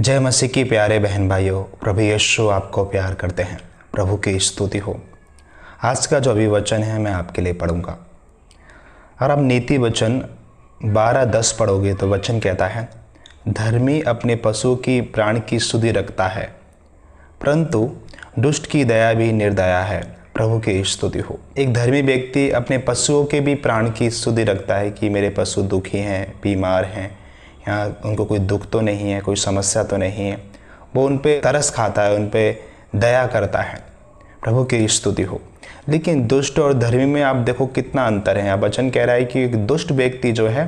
जय मसीह की प्यारे बहन भाइयों, प्रभु यीशु आपको प्यार करते हैं। प्रभु की स्तुति हो। आज का जो अभिवचन है मैं आपके लिए पढ़ूंगा। अगर आप नीति वचन 12:10 पढ़ोगे तो वचन कहता है, धर्मी अपने पशु की प्राण की सुधि रखता है, परंतु दुष्ट की दया भी निर्दया है। प्रभु की स्तुति हो। एक धर्मी व्यक्ति अपने पशुओं के भी प्राण की सुधि रखता है कि मेरे पशु दुखी हैं, बीमार हैं, यहाँ उनको कोई दुख तो नहीं है, कोई समस्या तो नहीं है। वो उन पे तरस खाता है, उन पे दया करता है। प्रभु की स्तुति हो। लेकिन दुष्ट और धर्मी में आप देखो कितना अंतर है। वचन कह रहा है कि एक दुष्ट व्यक्ति जो है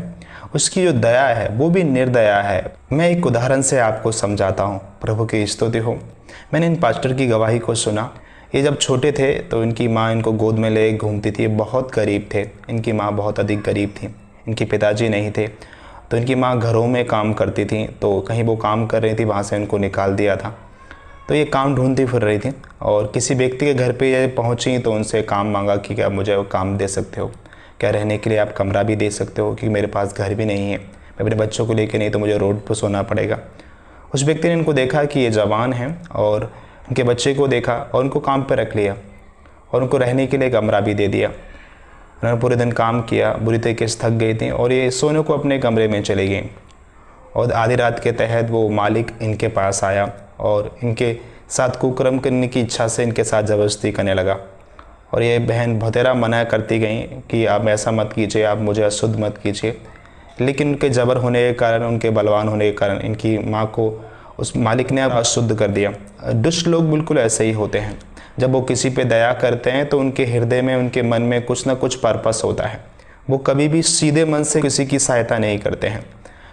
उसकी जो दया है वो भी निर्दया है। मैं एक उदाहरण से आपको समझाता हूँ। प्रभु की स्तुति हो। मैंने इन पास्टर की गवाही को सुना। ये जब छोटे थे तो इनकी माँ इनको गोद में ले घूमती थी। बहुत गरीब थे, इनकी माँ बहुत अधिक गरीब थी। इनके पिताजी नहीं थे तो इनकी माँ घरों में काम करती थी। तो कहीं वो काम कर रही थी, वहाँ से उनको निकाल दिया था। तो ये काम ढूंढती फिर रही थी और किसी व्यक्ति के घर पे ये पहुँची तो उनसे काम मांगा कि क्या मुझे वो काम दे सकते हो, क्या रहने के लिए आप कमरा भी दे सकते हो, कि मेरे पास घर भी नहीं है, मैं अपने बच्चों को लेकर नहीं तो मुझे रोड पर सोना पड़ेगा। उस व्यक्ति ने इनको देखा कि ये जवान हैं और उनके बच्चे को देखा और उनको काम पर रख लिया और उनको रहने के लिए कमरा भी दे दिया। उन्होंने पूरे दिन काम किया, बुरी तरीके से थक गई थी और ये सोने को अपने कमरे में चली गई। और आधी रात के तहत वो मालिक इनके पास आया और इनके साथ कुकर्म करने की इच्छा से इनके साथ ज़बरदस्ती करने लगा। और ये बहन बहुतेरा मना करती गई कि आप ऐसा मत कीजिए, आप मुझे अशुद्ध मत कीजिए। लेकिन उनके जबर होने के कारण, उनके बलवान होने के कारण इनकी माँ को उस मालिक ने अशुद्ध कर दिया। दुष्ट लोग बिल्कुल ऐसे ही होते हैं। जब वो किसी पे दया करते हैं तो उनके हृदय में, उनके मन में कुछ ना कुछ पर्पस होता है। वो कभी भी सीधे मन से किसी की सहायता नहीं करते हैं।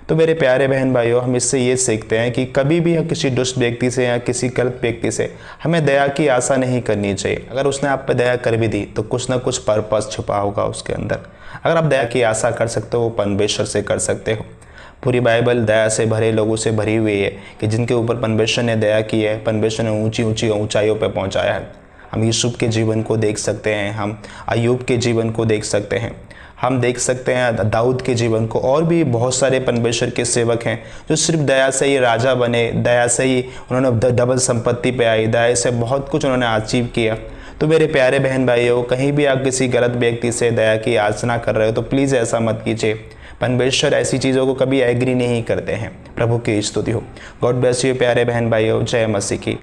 तो मेरे प्यारे बहन भाइयों, हम इससे ये सीखते हैं कि कभी भी किसी दुष्ट व्यक्ति से या किसी गलत व्यक्ति से हमें दया की आशा नहीं करनी चाहिए। अगर उसने आप पे दया कर भी दी तो कुछ ना कुछ पर्पस छुपा होगा उसके अंदर। अगर आप दया की आशा कर सकते हो, वो परमेश्वर से कर सकते हो। पूरी बाइबल दया से भरे लोगों से भरी हुई है कि जिनके ऊपर परमेश्वर ने दया की है, परमेश्वर ने ऊंची ऊंची ऊंचाइयों पर पहुंचाया है। हम यूसुफ के जीवन को देख सकते हैं, हम अय्यूब के जीवन को देख सकते हैं, हम देख सकते हैं दाऊद के जीवन को। और भी बहुत सारे परमेश्वर के सेवक हैं जो सिर्फ दया से ही राजा बने, दया से ही उन्होंने डबल संपत्ति पे आई, दया से बहुत कुछ उन्होंने अचीव किया। तो मेरे प्यारे बहन भाइयों, कहीं भी आप किसी गलत व्यक्ति से दया की याचना कर रहे हो तो प्लीज़ ऐसा मत कीजिए। परमेश्वर ऐसी चीज़ों को कभी एग्री नहीं करते हैं। प्रभु की स्तुति हो। गॉड ब्लेस यू प्यारे बहन भाइयों। जय मसीह की।